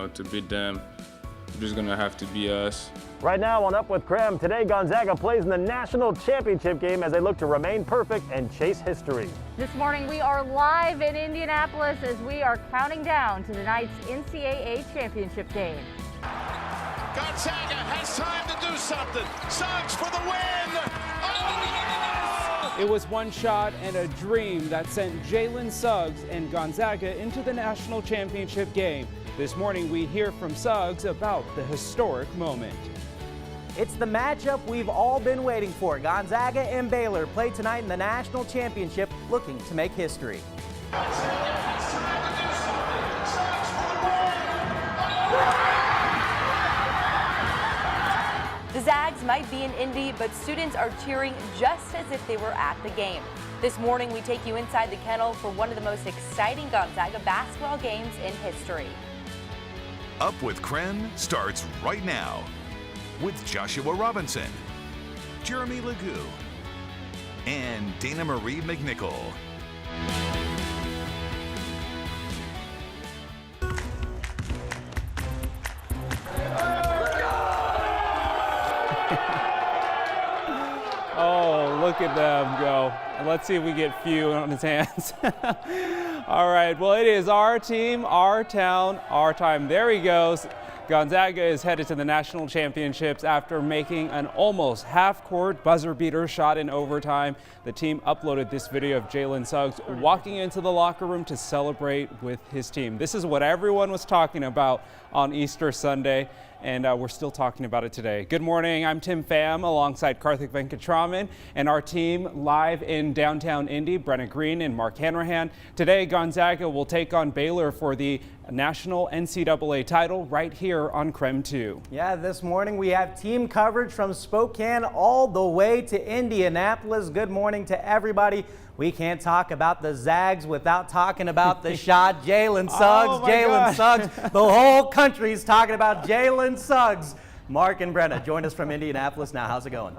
to beat them, we're just going to have to be us. Right now on Up with KREM, today Gonzaga plays in the national championship game as they look to remain perfect and chase history. This morning we are live in Indianapolis as we are counting down to tonight's NCAA championship game. Gonzaga has time to do something. Suggs for the win. Oh! It was one shot and a dream that sent Jalen Suggs and Gonzaga into the national championship game. This morning we hear from Suggs about the historic moment. It's the matchup we've all been waiting for. Gonzaga and Baylor play tonight in the national championship, looking to make history. Gonzaga has time to do something. Suggs for the win. The Zags might be in Indy, but students are cheering just as if they were at the game. This morning, we take you inside the kennel for one of the most exciting Gonzaga basketball games in history. Up with KREM starts right now with Joshua Robinson, Jeremy Legoo, and Dana Marie McNichol. Oh, look at them go. Let's see if we get few on his hands. All right, well, it is our team, our town, our time. There he goes. Gonzaga is headed to the national championships after making an almost half-court buzzer beater shot in overtime. The team uploaded this video of Jalen Suggs walking into the locker room to celebrate with his team. This is what everyone was talking about on Easter Sunday, and we're still talking about it today. Good morning, I'm Tim Pham alongside Karthik Venkatraman and our team live in downtown Indy, Brenna Green and Mark Hanrahan. Today, Gonzaga will take on Baylor for the national NCAA title right here on KREM 2. Yeah, this morning we have team coverage from Spokane all the way to Indianapolis. Good morning to everybody. We can't talk about the Zags without talking about the shot. Jalen Suggs, Jalen Suggs. The whole country's talking about Jalen Suggs. Mark and Brenna join us from Indianapolis now. How's it going?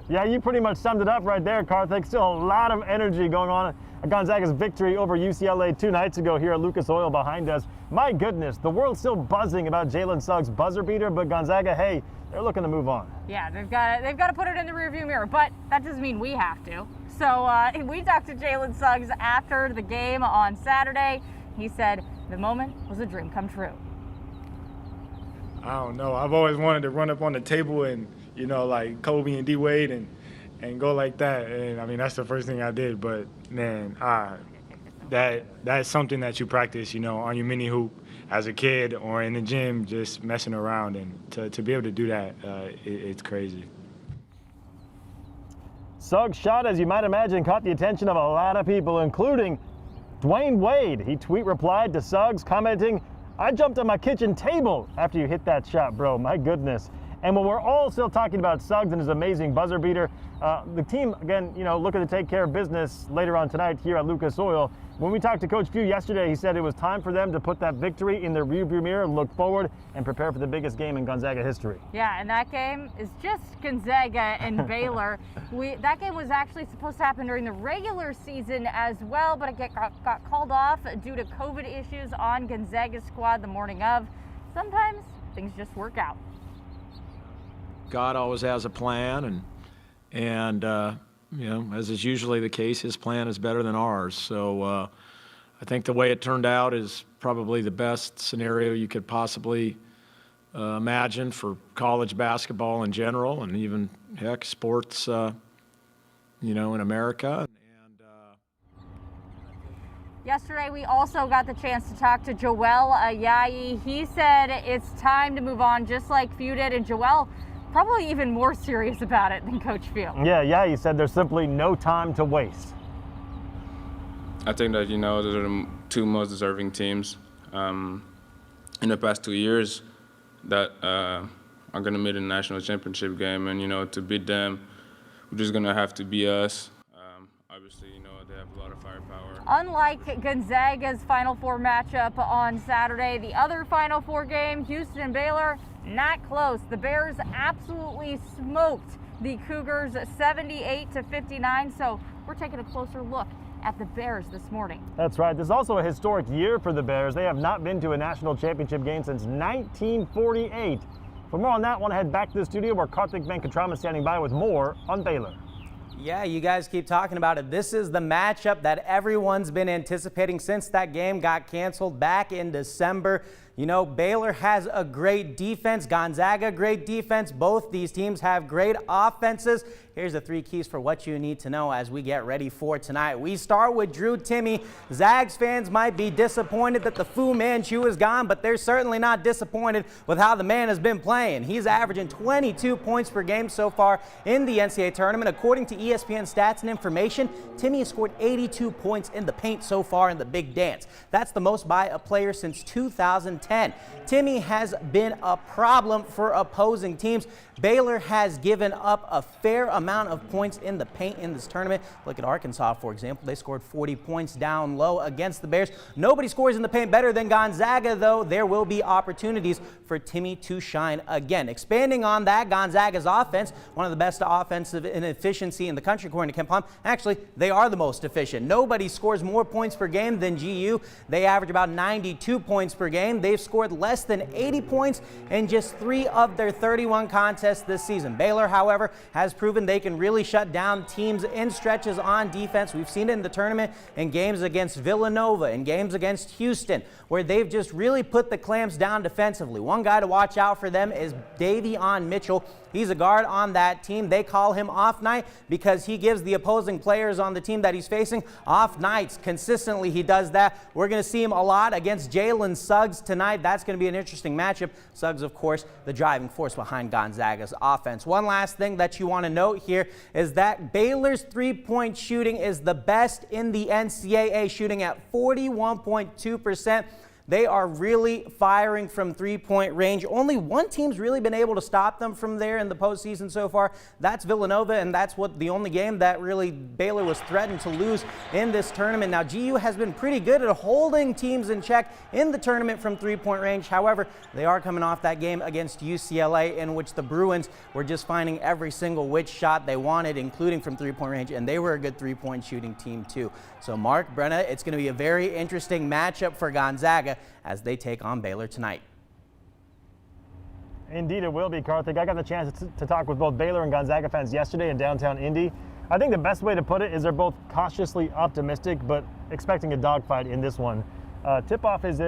Yeah, you pretty much summed it up right there, Karthik. Still a lot of energy going on. Gonzaga's victory over UCLA 2 nights ago here at Lucas Oil behind us. My goodness, the world's still buzzing about Jalen Suggs' buzzer beater, but Gonzaga, hey, they're looking to move on. Yeah, they've got to put it in the rearview mirror, but that doesn't mean we have to. So we talked to Jalen Suggs after the game on Saturday. He said the moment was a dream come true. I don't know. I've always wanted to run up on the table and, you know, like Kobe and D Wade and go like that. And I mean, that's the first thing I did. But man, that's something that you practice, you know, on your mini hoop as a kid or in the gym, just messing around. And to be able to do that, it's crazy. Suggs' shot, as you might imagine, caught the attention of a lot of people, including Dwayne Wade. He tweet replied to Suggs, commenting, "I jumped on my kitchen table after you hit that shot, bro. My goodness." And when we're all still talking about Suggs and his amazing buzzer beater, the team, again, you know, looking to take care of business later on tonight here at Lucas Oil. When we talked to Coach Few yesterday, he said it was time for them to put that victory in their rearview mirror, look forward, and prepare for the biggest game in Gonzaga history. Yeah, and that game is just Gonzaga and Baylor. That game was actually supposed to happen during the regular season as well, but it got called off due to COVID issues on Gonzaga's squad the morning of. Sometimes things just work out. God always has a plan, and you know, as is usually the case, his plan is better than ours. So I think the way it turned out is probably the best scenario you could possibly imagine for college basketball in general, and even, heck, sports, you know, in America. Yesterday, we also got the chance to talk to Joel Ayayi. He said it's time to move on, just like Few did, and Joel probably even more serious about it than Coach Few. Yeah, he said there's simply no time to waste. I think that, you know, those are the two most deserving teams in the past 2 years that are going to meet in the national championship game. And, you know, to beat them, we're just going to have to be us. Obviously, you know, they have a lot of firepower. Unlike Gonzaga's Final Four matchup on Saturday, the other Final Four game, Houston and Baylor, not close. The Bears absolutely smoked the Cougars 78-59. So we're taking a closer look at the Bears this morning. That's right. This is also a historic year for the Bears. They have not been to a national championship game since 1948. For more on that, I want to head back to the studio where Karthik Venkatraman is standing by with more on Baylor. Yeah, you guys keep talking about it. This is the matchup that everyone's been anticipating since that game got canceled back in December. You know, Baylor has a great defense, Gonzaga great defense. Both these teams have great offenses. Here's the 3 keys for what you need to know as we get ready for tonight. We start with Drew Timme. Zags fans might be disappointed that the Fu Manchu is gone, but they're certainly not disappointed with how the man has been playing. He's averaging 22 points per game so far in the NCAA tournament. According to ESPN Stats and Information, Timme has scored 82 points in the paint so far in the Big Dance. That's the most by a player since 2010. Timme has been a problem for opposing teams. Baylor has given up a fair amount of points in the paint in this tournament. Look at Arkansas, for example. They scored 40 points down low against the Bears. Nobody scores in the paint better than Gonzaga, though. There will be opportunities for Timme to shine again. Expanding on that, Gonzaga's offense, one of the best offensive in efficiency in the country, according to Ken Palm. Actually, they are the most efficient. Nobody scores more points per game than GU. They average about 92 points per game. They've scored less than 80 points in just 3 of their 31 contests this season. Baylor, however, has proven they can really shut down teams in stretches on defense. We've seen it in the tournament in games against Villanova, in games against Houston, where they've just really put the clamps down defensively. One guy to watch out for them is Davion Mitchell. He's a guard on that team. They call him Off Night because he gives the opposing players on the team that he's facing off nights. Consistently, he does that. We're going to see him a lot against Jalen Suggs tonight. That's going to be an interesting matchup. Suggs, of course, the driving force behind Gonzaga's offense. One last thing that you want to note here is that Baylor's three-point shooting is the best in the NCAA, shooting at 41.2%. They are really firing from three-point range. Only one team's really been able to stop them from there in the postseason so far. That's Villanova, and that's the only game that really Baylor was threatened to lose in this tournament. Now, GU has been pretty good at holding teams in check in the tournament from three-point range. However, they are coming off that game against UCLA in which the Bruins were just finding every single which shot they wanted, including from three-point range, and they were a good three-point shooting team too. So, Mark, Brenna, it's going to be a very interesting matchup for Gonzaga as they take on Baylor tonight. Indeed it will be, Karthik. I got the chance to talk with both Baylor and Gonzaga fans yesterday in downtown Indy. I think the best way to put it is they're both cautiously optimistic, but expecting a dogfight in this one. Tip-off is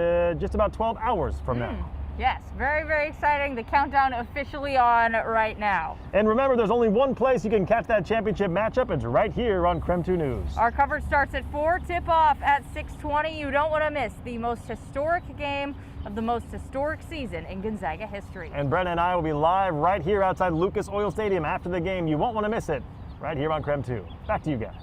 just about 12 hours from now. Yes, very, very exciting. The countdown officially on right now. And remember, there's only one place you can catch that championship matchup. It's right here on KREM 2 News. Our coverage starts at 4, tip-off at 6:20. You don't want to miss the most historic game of the most historic season in Gonzaga history. And Brenna and I will be live right here outside Lucas Oil Stadium after the game. You won't want to miss it right here on KREM 2. Back to you guys.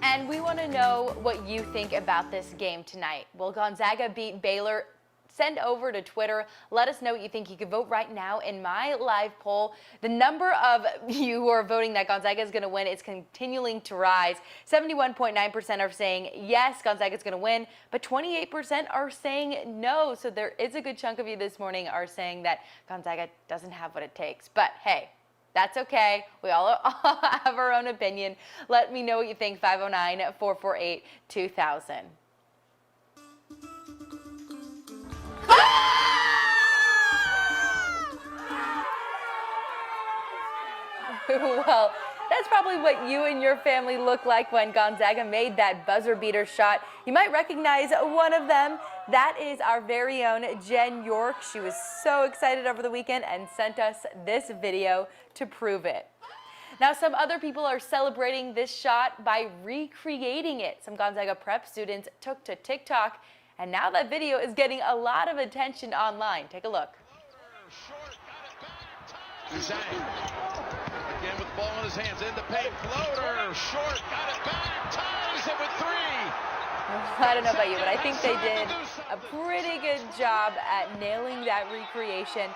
And we want to know what you think about this game tonight. Will Gonzaga beat Baylor? Send over to Twitter. Let us know what you think. You can vote right now in my live poll. The number of you who are voting that Gonzaga is going to win is continuing to rise. 71.9% are saying yes, Gonzaga is going to win, but 28% are saying no. So there is a good chunk of you this morning are saying that Gonzaga doesn't have what it takes. But hey, that's okay. We all have our own opinion. Let me know what you think. 509-448-2000. Well, that's probably what you and your family looked like when Gonzaga made that buzzer beater shot. You might recognize one of them. That is our very own Jen York. She was so excited over the weekend and sent us this video to prove it. Now, some other people are celebrating this shot by recreating it. Some Gonzaga prep students took to TikTok, and now that video is getting a lot of attention online. Take a look. Again with the ball in his hands, in the paint, floater, short, got it back, ties it with 3. I don't know about you, but I think they did a pretty good job at nailing that recreation.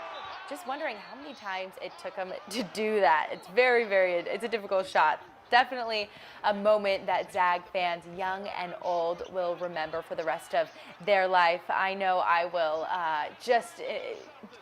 Just wondering how many times it took them to do that. It's it's a difficult shot. Definitely a moment that Zag fans, young and old, will remember for the rest of their life. I know I will. Just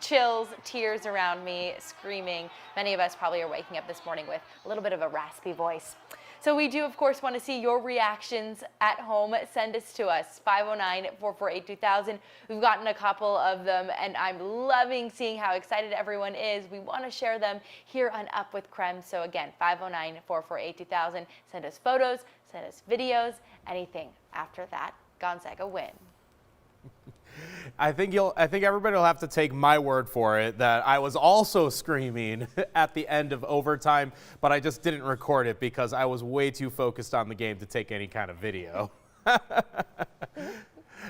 chills, tears around me, screaming. Many of us probably are waking up this morning with a little bit of a raspy voice. So we do, of course, want to see your reactions at home. Send us to us, 509-448-2000. We've gotten a couple of them, and I'm loving seeing how excited everyone is. We want to share them here on Up with KREM. So again, 509-448-2000. Send us photos, send us videos, anything after that Gonzaga win. I think everybody will have to take my word for it that I was also screaming at the end of overtime, but I just didn't record it because I was way too focused on the game to take any kind of video.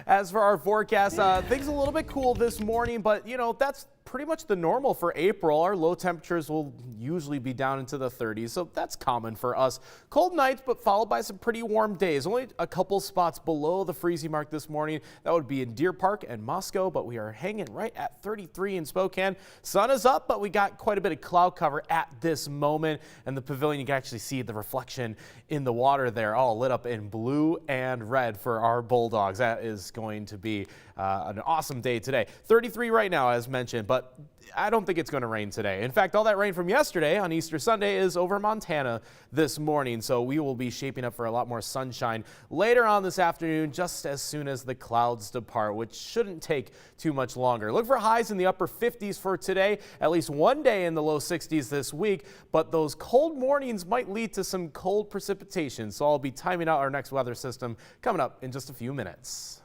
As for our forecast, things a little bit cool this morning, but you know, that's pretty much the normal for April. Our low temperatures will usually be down into the 30s, so that's common for us. Cold nights, but followed by some pretty warm days. Only a couple spots below the freezing mark this morning. That would be in Deer Park and Moscow, but we are hanging right at 33 in Spokane. Sun is up, but we got quite a bit of cloud cover at this moment. And the pavilion, you can actually see the reflection in the water there, all lit up in blue and red for our Bulldogs. That is going to be an awesome day today. 33 right now, as mentioned, but I don't think it's going to rain today. In fact, all that rain from yesterday on Easter Sunday is over Montana this morning, so we will be shaping up for a lot more sunshine later on this afternoon, just as soon as the clouds depart, which shouldn't take too much longer. Look for highs in the upper 50s for today, at least one day in the low 60s this week, but those cold mornings might lead to some cold precipitation, so I'll be timing out our next weather system coming up in just a few minutes.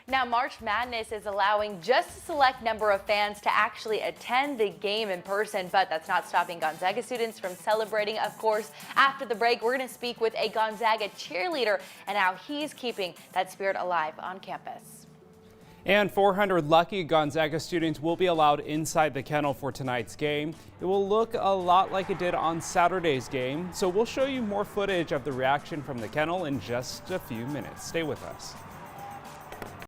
Now, March Madness is allowing just a select number of fans to actually attend the game in person, but that's not stopping Gonzaga students from celebrating, of course. After the break, we're going to speak with a Gonzaga cheerleader and how he's keeping that spirit alive on campus. And 400 lucky Gonzaga students will be allowed inside the kennel for tonight's game. It will look a lot like it did on Saturday's game, so we'll show you more footage of the reaction from the kennel in just a few minutes. Stay with us.